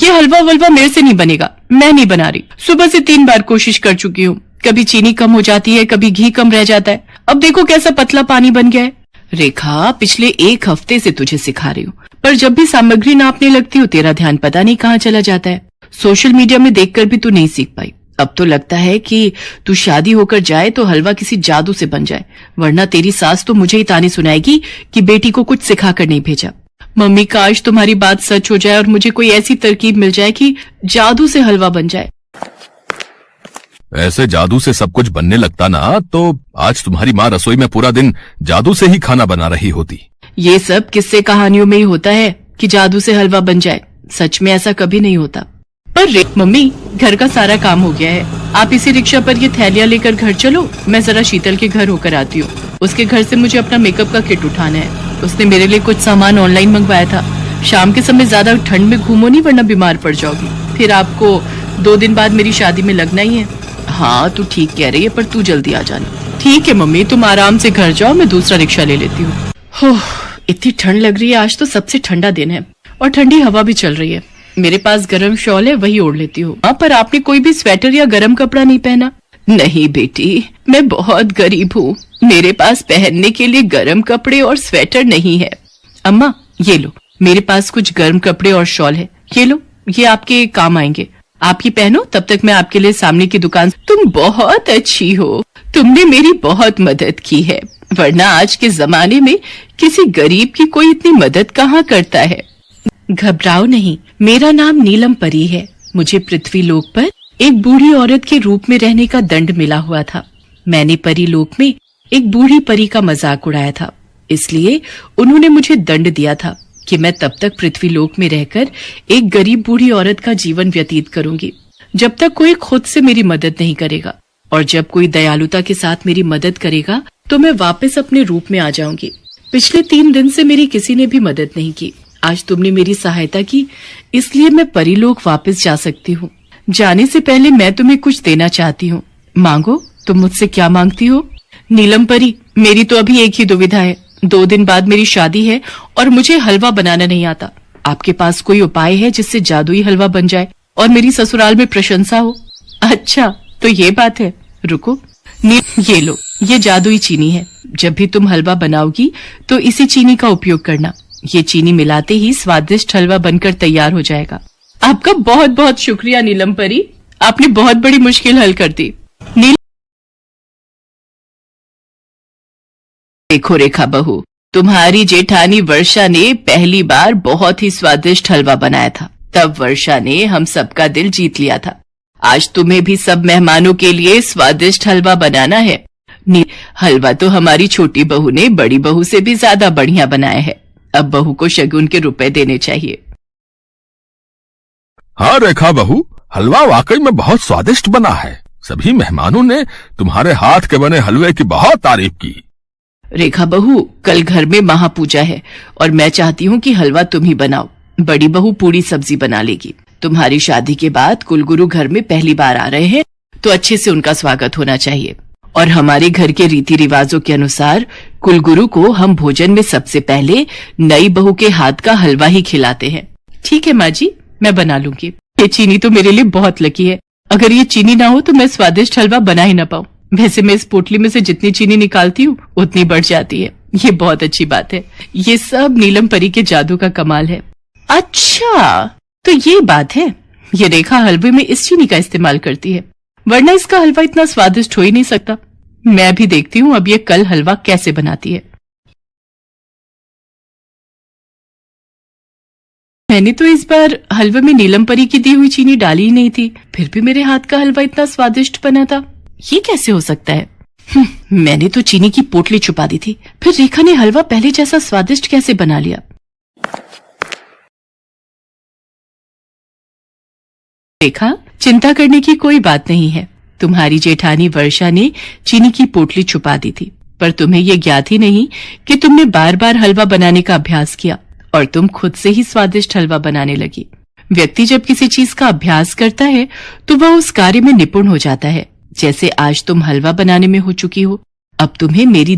ये हलवा वलवा मेरे से नहीं बनेगा, मैं नहीं बना रही। सुबह से 3 बार कोशिश कर चुकी हूँ, कभी चीनी कम हो जाती है, कभी घी कम रह जाता है। अब देखो कैसा पतला पानी बन गया है। रेखा, पिछले 1 हफ्ते से तुझे सिखा रही हूँ, पर जब भी सामग्री नापने लगती हो तेरा ध्यान पता नहीं कहाँ चला जाता है। सोशल मीडिया में देखकर भी तू नहीं सीख पाई। अब तो लगता है कि तू शादी होकर जाए तो हलवा किसी जादू से बन जाए, वरना तेरी सास तो मुझे ही ताने सुनाएगी कि बेटी को कुछ सिखा कर नहीं भेजा। मम्मी, काश तुम्हारी बात सच हो जाए और मुझे कोई ऐसी तरकीब मिल जाए कि जादू से हलवा बन जाए। ऐसे जादू से सब कुछ बनने लगता ना तो आज तुम्हारी माँ रसोई में पूरा दिन जादू से ही खाना बना रही होती। ये सब किस्से कहानियों में ही होता है कि जादू से हलवा बन जाए, सच में ऐसा कभी नहीं होता। पर मम्मी, घर का सारा काम हो गया है, आप इसी रिक्शा पर ये थैलियाँ लेकर घर चलो, मैं जरा शीतल के घर होकर आती हूँ। उसके घर से मुझे अपना मेकअप का किट उठाना है। उसने मेरे लिए कुछ सामान ऑनलाइन मंगवाया था। शाम के समय ज्यादा ठंड में घूमो नहीं, वरना बीमार पड़ जाओगी। फिर आपको 2 दिन बाद मेरी शादी में लगना ही है। हाँ, तू ठीक कह रही है, पर तू जल्दी आ जाना। ठीक है मम्मी, तुम आराम से घर जाओ, मैं दूसरा रिक्शा ले लेती हूँ। इतनी ठंड लग रही है, आज तो सबसे ठंडा दिन है और ठंडी हवा भी चल रही है। मेरे पास गर्म शॉल है, वही ओढ़ लेती हूँ। पर आपने कोई भी स्वेटर या गर्म कपड़ा नहीं पहना? नहीं बेटी, मैं बहुत गरीब हूँ, मेरे पास पहनने के लिए गर्म कपड़े और स्वेटर नहीं है। अम्मा, ये लो, मेरे पास कुछ गर्म कपड़े और शॉल है, ये लो, ये आपके काम आएंगे। आप ये पहनो, तब तक मैं आपके लिए सामने की दुकान। तुम बहुत अच्छी हो, तुमने मेरी बहुत मदद की है, वरना आज के जमाने में किसी गरीब की कोई इतनी मदद कहाँ करता है। घबराओ नहीं, मेरा नाम नीलम परी है। मुझे पृथ्वी लोक पर एक बूढ़ी औरत के रूप में रहने का दंड मिला हुआ था। मैंने परी लोक में एक बूढ़ी परी का मजाक उड़ाया था, इसलिए उन्होंने मुझे दंड दिया था कि मैं तब तक पृथ्वी लोक में रहकर एक गरीब बूढ़ी औरत का जीवन व्यतीत करूंगी जब तक कोई खुद से मेरी मदद नहीं करेगा, और जब कोई दयालुता के साथ मेरी मदद करेगा तो मैं वापस अपने रूप में आ जाऊंगी। पिछले 3 दिन से मेरी किसी ने भी मदद नहीं की। आज तुमने मेरी सहायता की, इसलिए मैं परीलोक वापस जा सकती हूँ। जाने से पहले मैं तुम्हें कुछ देना चाहती हूँ, मांगो। तुम मुझसे क्या मांगती हो? नीलम परी, मेरी तो अभी एक ही दुविधा है। 2 दिन बाद मेरी शादी है और मुझे हलवा बनाना नहीं आता। आपके पास कोई उपाय है जिससे जादुई हलवा बन जाए और मेरी ससुराल में प्रशंसा हो? अच्छा, तो ये बात है, रुको। ये लो, ये जादुई चीनी है। जब भी तुम हलवा बनाओगी तो इसी चीनी का उपयोग करना। ये चीनी मिलाते ही स्वादिष्ट हलवा बनकर तैयार हो जाएगा। आपका बहुत बहुत शुक्रिया नीलम परी, आपने बहुत बड़ी मुश्किल हल कर दी। देखो रेखा बहू, तुम्हारी जेठानी वर्षा ने पहली बार बहुत ही स्वादिष्ट हलवा बनाया था, तब वर्षा ने हम सबका दिल जीत लिया था। आज तुम्हें भी सब मेहमानों के लिए स्वादिष्ट हलवा बनाना है। हलवा तो हमारी छोटी बहू ने बड़ी बहू से भी ज्यादा बढ़िया बनाया है। अब बहू को शगुन के रुपए देने चाहिए। हाँ रेखा बहू, हलवा वाकई में बहुत स्वादिष्ट बना है। सभी मेहमानों ने तुम्हारे हाथ के बने हलवे की बहुत तारीफ की। रेखा बहू, कल घर में महापूजा है और मैं चाहती हूँ कि हलवा तुम ही बनाओ। बड़ी बहू पूरी सब्जी बना लेगी। तुम्हारी शादी के बाद कुलगुरु घर में पहली बार आ रहे हैं, तो अच्छे से उनका स्वागत होना चाहिए। और हमारे घर के रीति रिवाजों के अनुसार कुलगुरु को हम भोजन में सबसे पहले नई बहू के हाथ का हलवा ही खिलाते हैं। ठीक है माँ जी, मैं बना लूंगी। ये चीनी तो मेरे लिए बहुत लकी है। अगर ये चीनी ना हो तो मैं स्वादिष्ट हलवा बना ही ना पाऊँ। वैसे मैं इस पोटली में से जितनी चीनी निकालती हूँ उतनी बढ़ जाती है। ये बहुत अच्छी बात है। ये सब नीलम परी के जादू का कमाल है। अच्छा, तो ये बात है। ये रेखा हलवे में इस चीनी का इस्तेमाल करती है, वरना इसका हलवा इतना स्वादिष्ट हो ही नहीं सकता। मैं भी देखती हूँ अब ये कल हलवा कैसे बनाती है। मैंने तो इस बार हलवे में नीलम परी की दी हुई चीनी डाली ही नहीं थी, फिर भी मेरे हाथ का हलवा इतना स्वादिष्ट बना था। ये कैसे हो सकता है? मैंने तो चीनी की पोटली छुपा दी थी, फिर रेखा ने हलवा पहले जैसा स्वादिष्ट कैसे बना लिया? रेखा, चिंता करने की कोई बात नहीं है। तुम्हारी जेठानी वर्षा ने चीनी की पोटली छुपा दी थी, पर तुम्हें यह ज्ञात ही नहीं कि तुमने बार बार हलवा बनाने का अभ्यास किया और तुम खुद से ही स्वादिष्ट हलवा बनाने लगी। व्यक्ति जब किसी चीज का अभ्यास करता है तो वह उस कार्य में निपुण हो जाता है। जैसे आज तुम हलवा बनाने में हो चुकी हो। अब तुम्हें मेरी